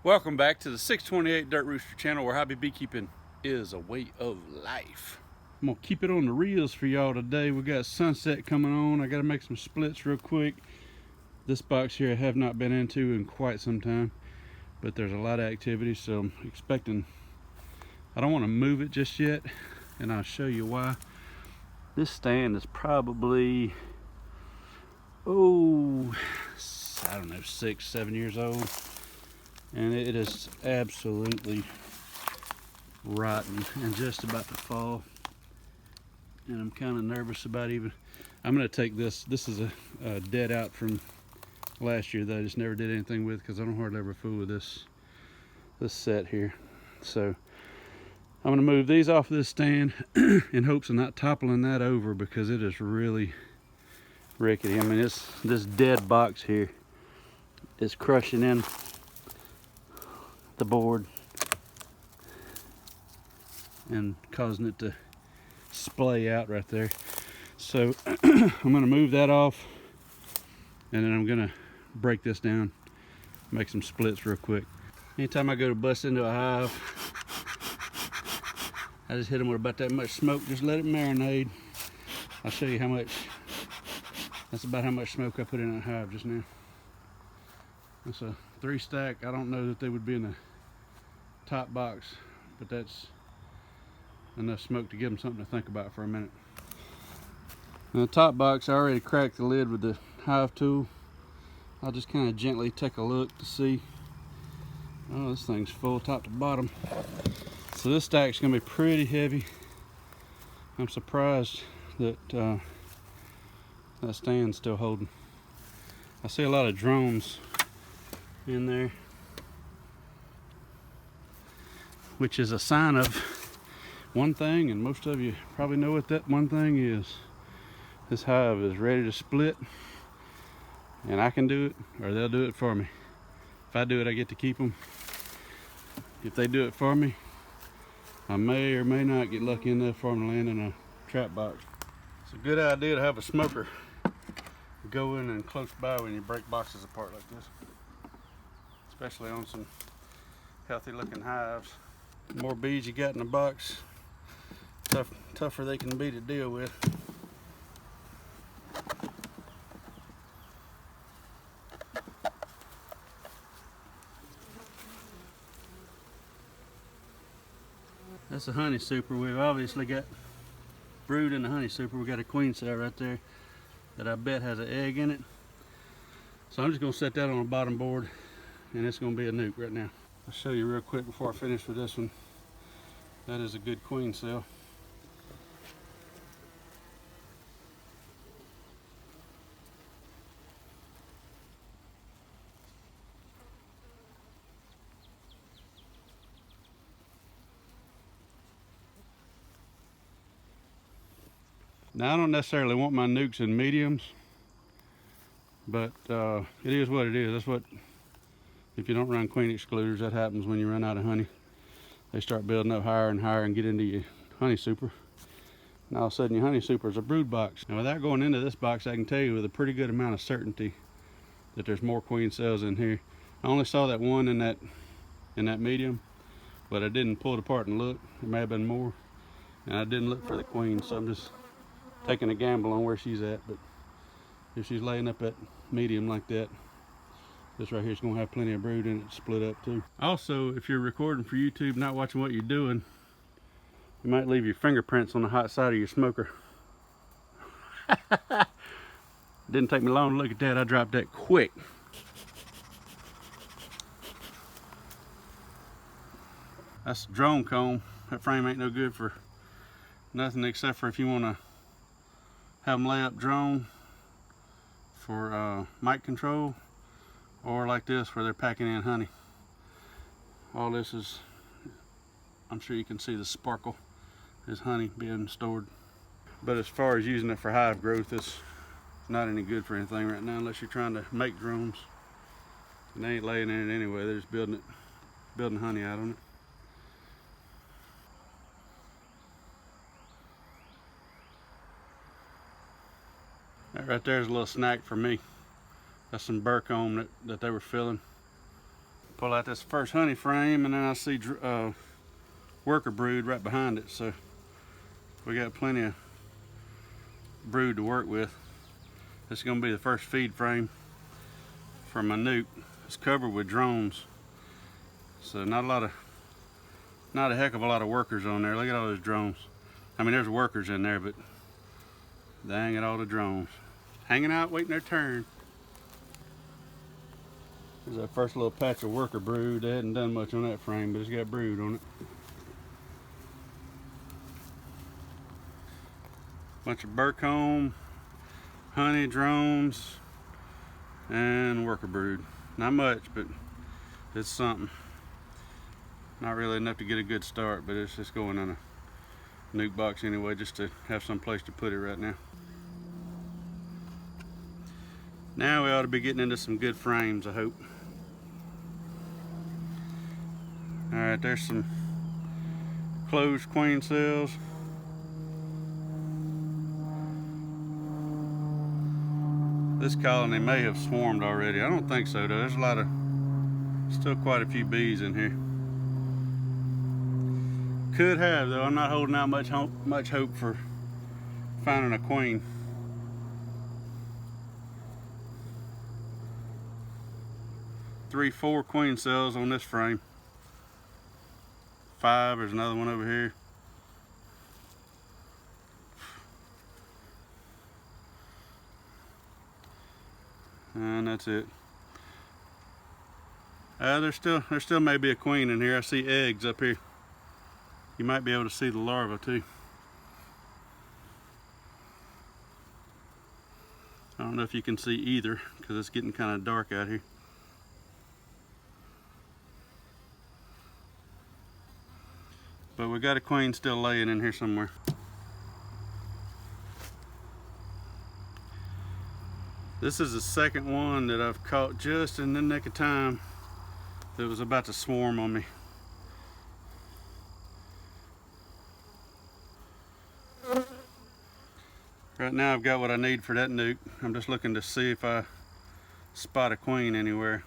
Welcome back to the 628 Dirt Rooster channel, where hobby beekeeping is a way of life. I'm gonna keep it on the reels for y'all today. We got sunset coming on. I gotta make some splits real quick. This box here I have not been into in quite some time, but there's a lot of activity, so I'm expecting. I don't want to move it just yet, and I'll show you why. This stand is probably, I don't know, 6-7 years old. And it is absolutely rotten and just about to fall. And I'm kind of nervous about I'm going to take this. This is a dead out from last year that I just never did anything with because I don't hardly ever fool with this set here. So I'm going to move these off of this stand in hopes of not toppling that over, because it is really rickety. I mean, this dead box here is crushing in the board and causing it to splay out right there. So I'm going to move that off, and then I'm going to break this down, make some splits real quick. Anytime I go to bust into a hive, I just hit them with about that much smoke. Just let it marinate. I'll show you how much. That's about how much smoke I put in that hive just now. That's a 3 stack. I don't know that they would be in the top box, but that's enough smoke to give them something to think about for a minute. In the top box, I already cracked the lid with the hive tool. I'll just kind of gently take a look to see. Oh, this thing's full top to bottom. So this stack's gonna be pretty heavy. I'm surprised that that stand's still holding. I see a lot of drones in there, which is a sign of one thing, and most of you probably know what that one thing is. This hive is ready to split, and I can do it, or they'll do it for me. If I do it, I get to keep them. If they do it for me, I may or may not get lucky enough for them to land in a trap box. It's a good idea to have a smoker go in and close by when you break boxes apart like this, especially on some healthy looking hives. The more bees you got in the box, tougher they can be to deal with. That's a honey super. We've obviously got brood in the honey super. We got a queen cell right there that I bet has an egg in it. So I'm just gonna set that on the bottom board, and it's gonna be a nuke right now. I'll show you real quick before I finish with this one. That is a good queen cell. Now, I don't necessarily want my nukes in mediums, but it is what it is. That's what, if you don't run queen excluders, that happens when you run out of honey. They start building up higher and higher and get into your honey super. And all of a sudden your honey super is a brood box. Now, without going into this box, I can tell you with a pretty good amount of certainty that there's more queen cells in here. I only saw that one in that medium, but I didn't pull it apart and look. There may have been more, and I didn't look for the queen, so I'm just taking a gamble on where she's at. But if she's laying up at medium like that, this right here is going to have plenty of brood in it to split up too. Also, if you're recording for YouTube, not watching what you're doing, you might leave your fingerprints on the hot side of your smoker. Didn't take me long to look at that. I dropped that quick. That's a drone comb. That frame ain't no good for nothing except for if you want to have them lay up drone for mic control, or like this where they're packing in honey. All this is, I'm sure you can see the sparkle, is honey being stored. But as far as using it for hive growth, it's not any good for anything right now unless you're trying to make drones. And they ain't laying in it anyway, they're just building honey out on it. That right there is a little snack for me. That's some burr comb that they were filling. Pull out this first honey frame, and then I see worker brood right behind it, so we got plenty of brood to work with. This is going to be the first feed frame for my nuke. It's covered with drones, so not a heck of a lot of workers on there. Look at all those drones. I mean, there's workers in there, but dang it, all the drones hanging out waiting their turn. There's that first little patch of worker brood. They hadn't done much on that frame, but it's got brood on it. Bunch of burcomb, honey, drones, and worker brood. Not much, but it's something. Not really enough to get a good start, but it's just going in a nuke box anyway, just to have some place to put it right now. Now we ought to be getting into some good frames, I hope. Alright, there's some closed queen cells. This colony may have swarmed already. I don't think so though. There's still quite a few bees in here. Could have though. I'm not holding out much hope for finding a queen. Four queen cells on this frame. 5, there's another one over here. And that's it. There still may be a queen in here. I see eggs up here. You might be able to see the larva too. I don't know if you can see either because it's getting kind of dark out here. But we got a queen still laying in here somewhere. This is the second one that I've caught just in the nick of time that was about to swarm on me. Right now I've got what I need for that nuke. I'm just looking to see if I spot a queen anywhere.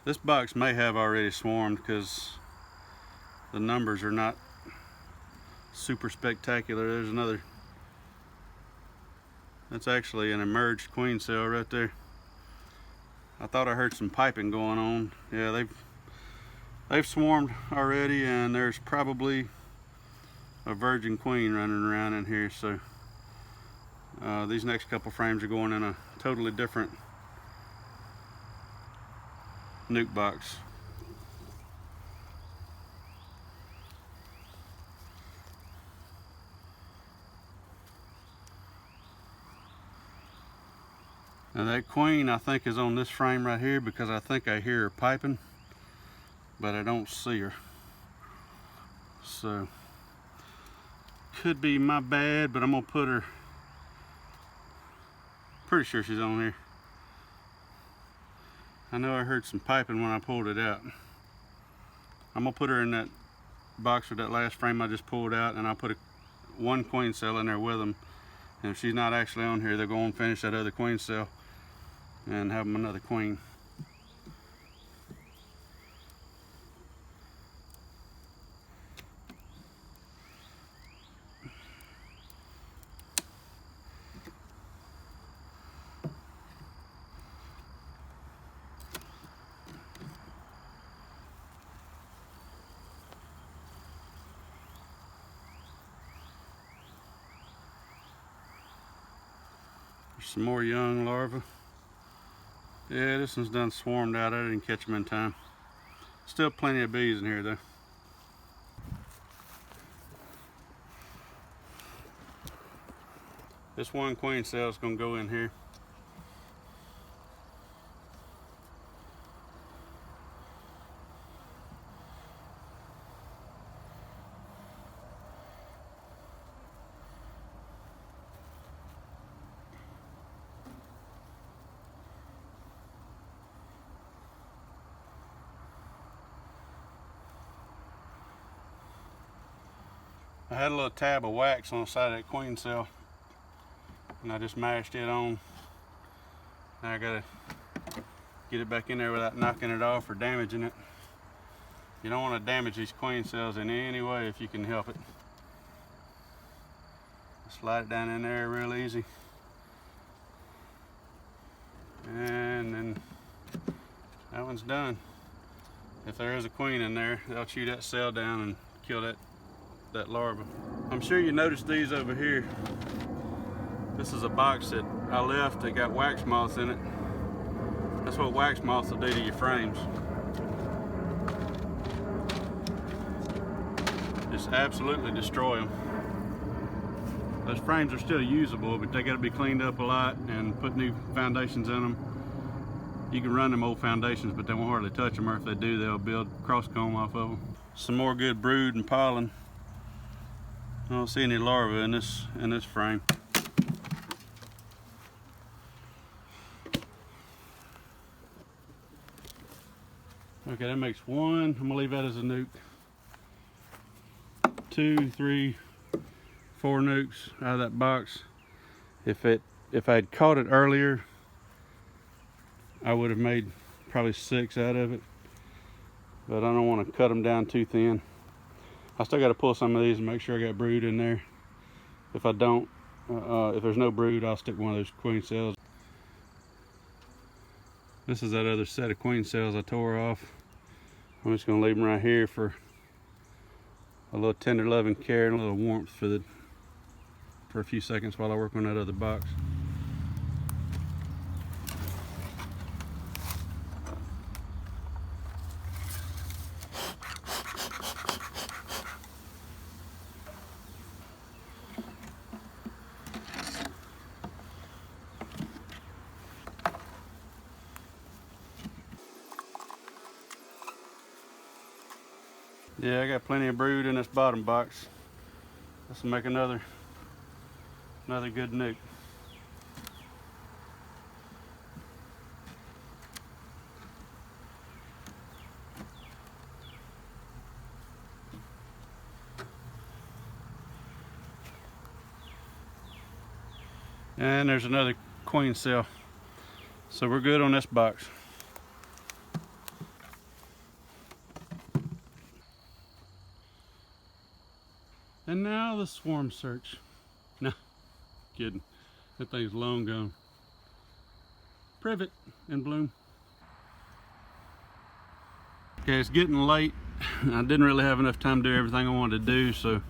This box may have already swarmed because the numbers are not super spectacular. There's another. That's actually an emerged queen cell right there. I thought I heard some piping going on. Yeah, they've swarmed already, and there's probably a virgin queen running around in here. So these next couple frames are going in a totally different nuke box. Now that queen I think is on this frame right here because I think I hear her piping, but I don't see her. So could be my bad, but I'm gonna put her. Pretty sure she's on here. I know I heard some piping when I pulled it out. I'm gonna put her in that box with that last frame I just pulled out, and I'll put one queen cell in there with them. And if she's not actually on here, they'll go and finish that other queen cell and have them another queen. There's some more young larvae. Yeah, this one's done swarmed out. I didn't catch them in time. Still plenty of bees in here though. This one queen cell is going to go in here. I had a little tab of wax on the side of that queen cell, and I just mashed it on. Now I gotta get it back in there without knocking it off or damaging it. You don't want to damage these queen cells in any way if you can help it. Slide it down in there real easy. And then that one's done. If there is a queen in there, they'll chew that cell down and kill that larva. I'm sure you noticed these over here. This is a box that I left that got wax moths in it. That's what wax moths will do to your frames. Just absolutely destroy them. Those frames are still usable, but they got to be cleaned up a lot and put new foundations in them. You can run them old foundations, but they won't hardly touch them, or if they do, they'll build cross comb off of them. Some more good brood and pollen. I don't see any larvae in this frame. Okay, that makes one. I'm gonna leave that as a nuke. 2, 3, 4 nukes out of that box. If I had caught it earlier, I would have made probably 6 out of it, but I don't want to cut them down too thin. I still got to pull some of these and make sure I got brood in there. If I don't, if there's no brood, I'll stick one of those queen cells. This is that other set of queen cells I tore off. I'm just going to leave them right here for a little tender loving care and a little warmth for a few seconds while I work on that other box. Yeah, I got plenty of brood in this bottom box. This will make another good nuke. And there's another queen cell. So we're good on this box. And now the swarm search. No, kidding. That thing's long gone. Privet in bloom. Okay, it's getting late. I didn't really have enough time to do everything I wanted to do, so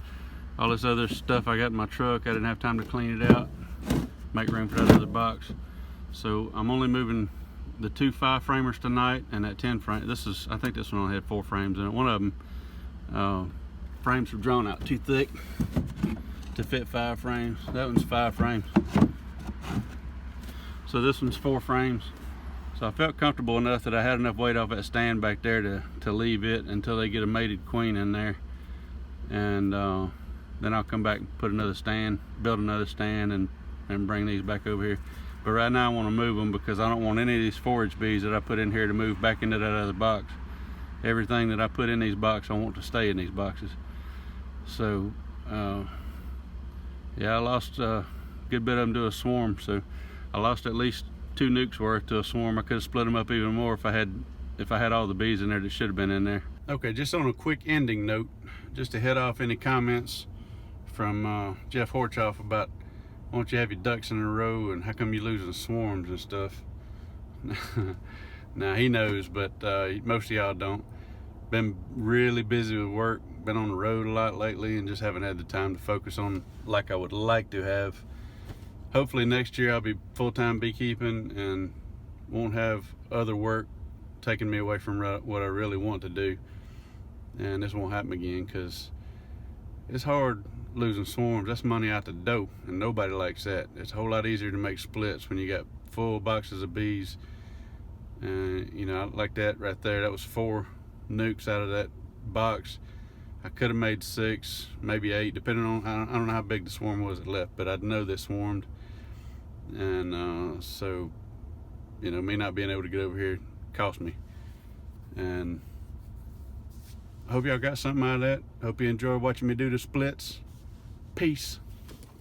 all this other stuff I got in my truck, I didn't have time to clean it out, make room for that other box. So I'm only moving the 2 5-framers tonight and that 10 frame. I think this one only had 4 frames in it. One of them, frames were drawn out too thick to fit 5 frames. That one's 5 frames. So this one's 4 frames. So I felt comfortable enough that I had enough weight off that stand back there to leave it until they get a mated queen in there. And then I'll come back and put another stand, build another stand, and bring these back over here. But right now I want to move them because I don't want any of these forage bees that I put in here to move back into that other box. Everything that I put in these boxes, I want to stay in these boxes. So yeah, I lost a good bit of them to a swarm, so I lost at least 2 nukes worth to a swarm. I could have split them up even more if I had all the bees in there that should have been in there. Okay, just on a quick ending note, just to head off any comments from Jeff Horchoff about why don't you have your ducks in a row and how come you losing swarms and stuff. Now he knows, but most of y'all don't. Been really busy with work, been on the road a lot lately, and just haven't had the time to focus on like I would like to have. Hopefully next year I'll be full-time beekeeping and won't have other work taking me away from what I really want to do. And this won't happen again, because it's hard losing swarms. That's money out the door, and nobody likes that. It's a whole lot easier to make splits when you got full boxes of bees. And you know, like that right there, that was 4 nukes out of that box. I could have made 6, maybe 8, depending on, I don't know how big the swarm was that left, but I'd know they swarmed. And so, you know, me not being able to get over here cost me. And I hope y'all got something out of that. Hope you enjoy watching me do the splits. Peace.